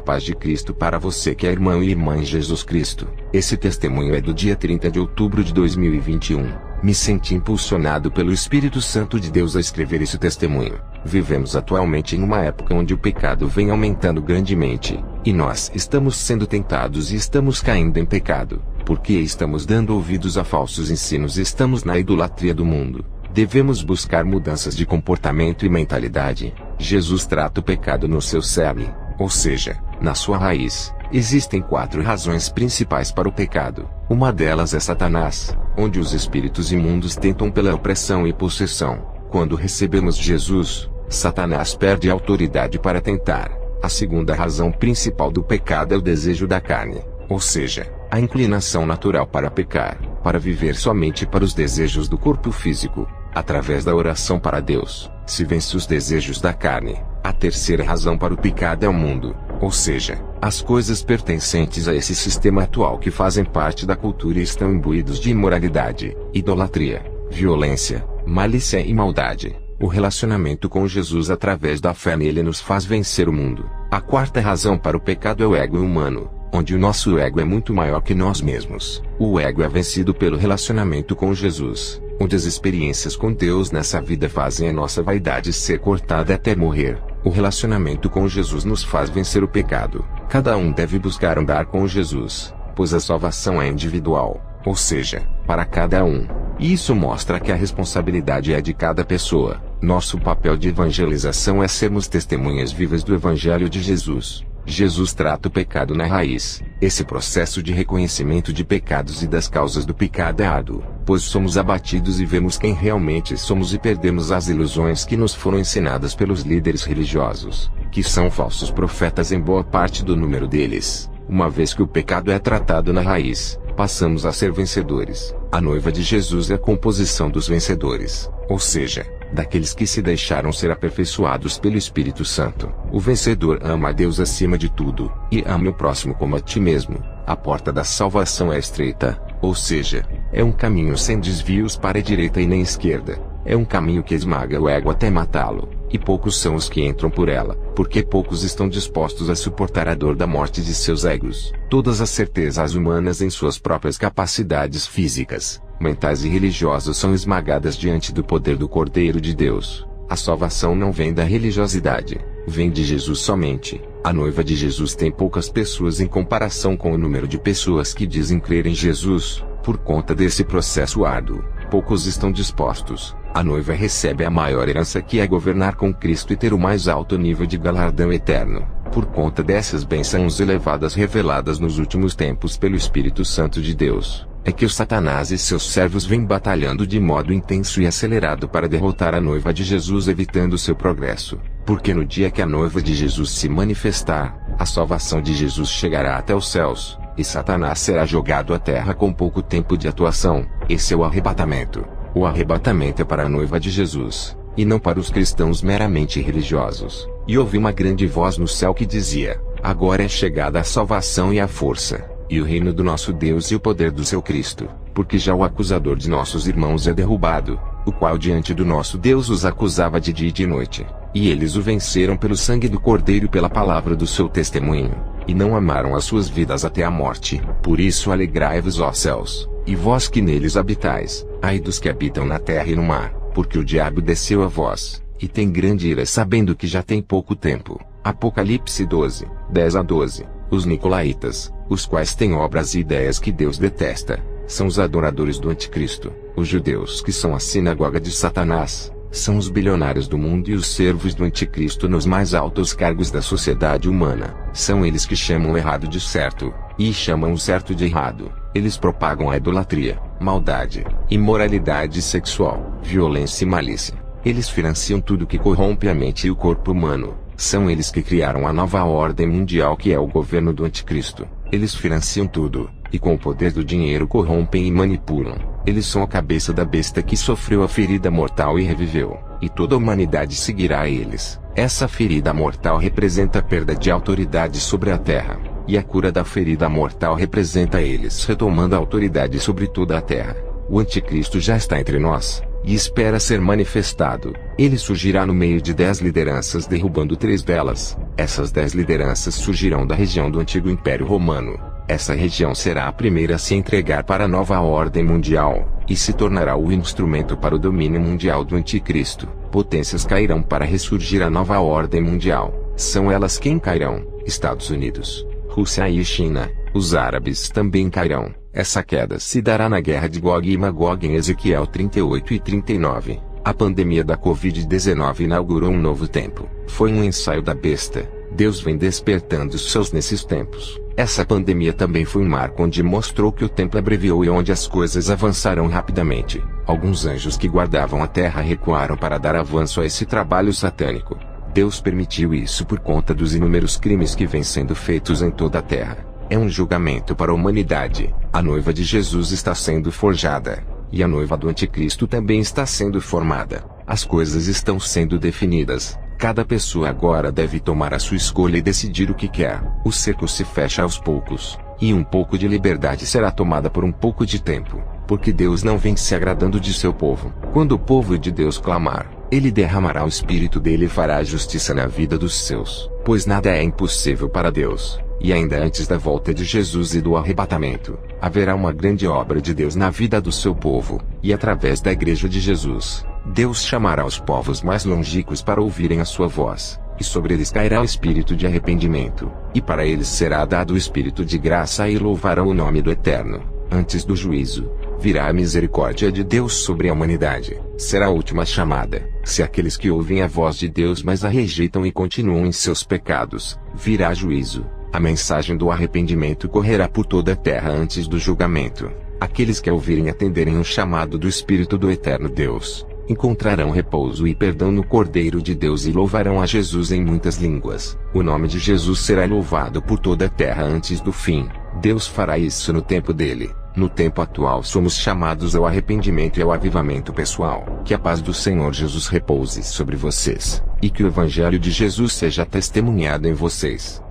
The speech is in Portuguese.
paz de Cristo para você que é irmão e irmã em Jesus Cristo. Esse testemunho é do dia 30 de outubro de 2021. Me senti impulsionado pelo Espírito Santo de Deus a escrever esse testemunho. Vivemos atualmente em uma época onde o pecado vem aumentando grandemente, e nós estamos sendo tentados e estamos caindo em pecado, porque estamos dando ouvidos a falsos ensinos e estamos na idolatria do mundo. Devemos buscar mudanças de comportamento e mentalidade. Jesus trata o pecado no seu cerne, ou seja, na sua raiz. Existem 4 razões principais para o pecado. Uma delas é Satanás, onde os espíritos imundos tentam pela opressão e possessão. Quando recebemos Jesus, Satanás perde a autoridade para tentar. A segunda razão principal do pecado é o desejo da carne, ou seja, a inclinação natural para pecar, para viver somente para os desejos do corpo físico. Através da oração para Deus, se vence os desejos da carne. A terceira razão para o pecado é o mundo, ou seja, as coisas pertencentes a esse sistema atual que fazem parte da cultura e estão imbuídos de imoralidade, idolatria, violência, malícia e maldade. O relacionamento com Jesus através da fé nele nos faz vencer o mundo. A quarta razão para o pecado é o ego humano, onde o nosso ego é muito maior que nós mesmos. O ego é vencido pelo relacionamento com Jesus, onde as experiências com Deus nessa vida fazem a nossa vaidade ser cortada até morrer. O relacionamento com Jesus nos faz vencer o pecado. Cada um deve buscar andar com Jesus, pois a salvação é individual, ou seja, para cada um. E isso mostra que a responsabilidade é de cada pessoa. Nosso papel de evangelização é sermos testemunhas vivas do Evangelho de Jesus. Jesus trata o pecado na raiz. Esse processo de reconhecimento de pecados e das causas do pecado é árduo, pois somos abatidos e vemos quem realmente somos e perdemos as ilusões que nos foram ensinadas pelos líderes religiosos, que são falsos profetas em boa parte do número deles. Uma vez que o pecado é tratado na raiz, passamos a ser vencedores. A noiva de Jesus é a composição dos vencedores, ou seja, daqueles que se deixaram ser aperfeiçoados pelo Espírito Santo. O vencedor ama a Deus acima de tudo, e ama o próximo como a ti mesmo. A porta da salvação é estreita, ou seja, é um caminho sem desvios para a direita e nem esquerda. É um caminho que esmaga o ego até matá-lo, e poucos são os que entram por ela, porque poucos estão dispostos a suportar a dor da morte de seus egos. Todas as certezas humanas em suas próprias capacidades físicas, mentais e religiosas são esmagadas diante do poder do Cordeiro de Deus. A salvação não vem da religiosidade, vem de Jesus somente. A noiva de Jesus tem poucas pessoas em comparação com o número de pessoas que dizem crer em Jesus. Por conta desse processo árduo, poucos estão dispostos. A noiva recebe a maior herança, que é governar com Cristo e ter o mais alto nível de galardão eterno. Por conta dessas bênçãos elevadas reveladas nos últimos tempos pelo Espírito Santo de Deus, é que o Satanás e seus servos vêm batalhando de modo intenso e acelerado para derrotar a noiva de Jesus, evitando seu progresso. Porque no dia que a noiva de Jesus se manifestar, a salvação de Jesus chegará até os céus, e Satanás será jogado à terra com pouco tempo de atuação. Esse é o arrebatamento. O arrebatamento é para a noiva de Jesus, e não para os cristãos meramente religiosos. E ouvi uma grande voz no céu que dizia: agora é chegada a salvação e a força, e o reino do nosso Deus e o poder do seu Cristo, porque já o acusador de nossos irmãos é derrubado, o qual diante do nosso Deus os acusava de dia e de noite. E eles o venceram pelo sangue do Cordeiro e pela palavra do seu testemunho, e não amaram as suas vidas até a morte. Por isso alegrai-vos, ó céus, e vós que neles habitais. Ai dos que habitam na terra e no mar, porque o diabo desceu a vós, e tem grande ira, sabendo que já tem pouco tempo. Apocalipse 12, 10-12. Os nicolaítas, os quais têm obras e ideias que Deus detesta, são os adoradores do anticristo. Os judeus, que são a sinagoga de Satanás, são os bilionários do mundo e os servos do anticristo nos mais altos cargos da sociedade humana. São eles que chamam o errado de certo, e chamam o certo de errado. Eles propagam a idolatria, maldade, imoralidade sexual, violência e malícia. Eles financiam tudo que corrompe a mente e o corpo humano. São eles que criaram a nova ordem mundial, que é o governo do anticristo. Eles financiam tudo, e com o poder do dinheiro corrompem e manipulam. Eles são a cabeça da besta que sofreu a ferida mortal e reviveu, e toda a humanidade seguirá a eles. Essa ferida mortal representa a perda de autoridade sobre a terra, e a cura da ferida mortal representa eles retomando a autoridade sobre toda a terra. O anticristo já está entre nós, e espera ser manifestado. Ele surgirá no meio de 10 lideranças, derrubando 3 delas. Essas 10 lideranças surgirão da região do antigo Império Romano. Essa região será a primeira a se entregar para a nova ordem mundial, e se tornará o instrumento para o domínio mundial do Anticristo. Potências cairão para ressurgir a nova ordem mundial. São elas quem cairão: Estados Unidos, Rússia e China. Os árabes também cairão. Essa queda se dará na guerra de Gog e Magog em Ezequiel 38 e 39. A pandemia da Covid-19 inaugurou um novo tempo. Foi um ensaio da besta. Deus vem despertando os seus nesses tempos. Essa pandemia também foi um marco onde mostrou que o tempo abreviou e onde as coisas avançaram rapidamente. Alguns anjos que guardavam a terra recuaram para dar avanço a esse trabalho satânico. Deus permitiu isso por conta dos inúmeros crimes que vêm sendo feitos em toda a terra. É um julgamento para a humanidade. A noiva de Jesus está sendo forjada, e a noiva do Anticristo também está sendo formada. As coisas estão sendo definidas. Cada pessoa agora deve tomar a sua escolha e decidir o que quer. O cerco se fecha aos poucos, e um pouco de liberdade será tomada por um pouco de tempo, porque Deus não vem se agradando de seu povo. Quando o povo de Deus clamar, Ele derramará o Espírito dele e fará justiça na vida dos seus, pois nada é impossível para Deus. E ainda antes da volta de Jesus e do arrebatamento, haverá uma grande obra de Deus na vida do seu povo, e através da Igreja de Jesus, Deus chamará os povos mais longínquos para ouvirem a sua voz, e sobre eles cairá o espírito de arrependimento, e para eles será dado o espírito de graça e louvarão o nome do Eterno. Antes do juízo, virá a misericórdia de Deus sobre a humanidade. Será a última chamada. Se aqueles que ouvem a voz de Deus mas a rejeitam e continuam em seus pecados, virá juízo. A mensagem do arrependimento correrá por toda a terra antes do julgamento. Aqueles que a ouvirem e atenderem o chamado do Espírito do Eterno Deus, encontrarão repouso e perdão no Cordeiro de Deus e louvarão a Jesus em muitas línguas. O nome de Jesus será louvado por toda a terra antes do fim. Deus fará isso no tempo dele. No tempo atual somos chamados ao arrependimento e ao avivamento pessoal. Que a paz do Senhor Jesus repouse sobre vocês, e que o Evangelho de Jesus seja testemunhado em vocês.